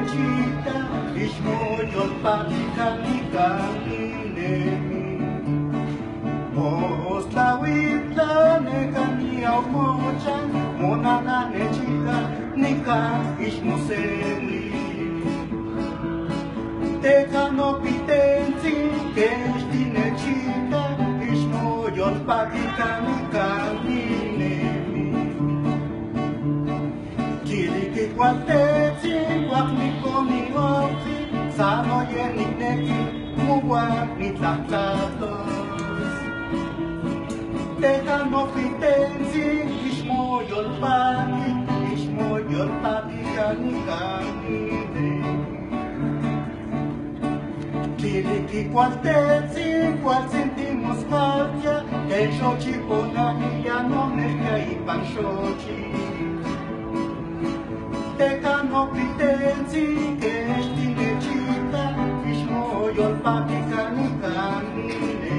necesita, ishmoyol patikanikaninemi. Oslawitla nekani aumojan, monana necita, nika ishmuseli. Teka no pitenzi, keshti necita, ishmoyol patikanikaninemi. Kiliki kwateti, kwaknikoni oti, sano yenikneki, muwak nitlatatos. Teka no pitenzi, ishmoyol patikanikaninemi. Kiliki kwateti, kwatsentimos kaltia, el shochi ponani ya no neka ipan shochi. Teka no pitenzi, keshti necita, ishmoyol patikanikaninemi.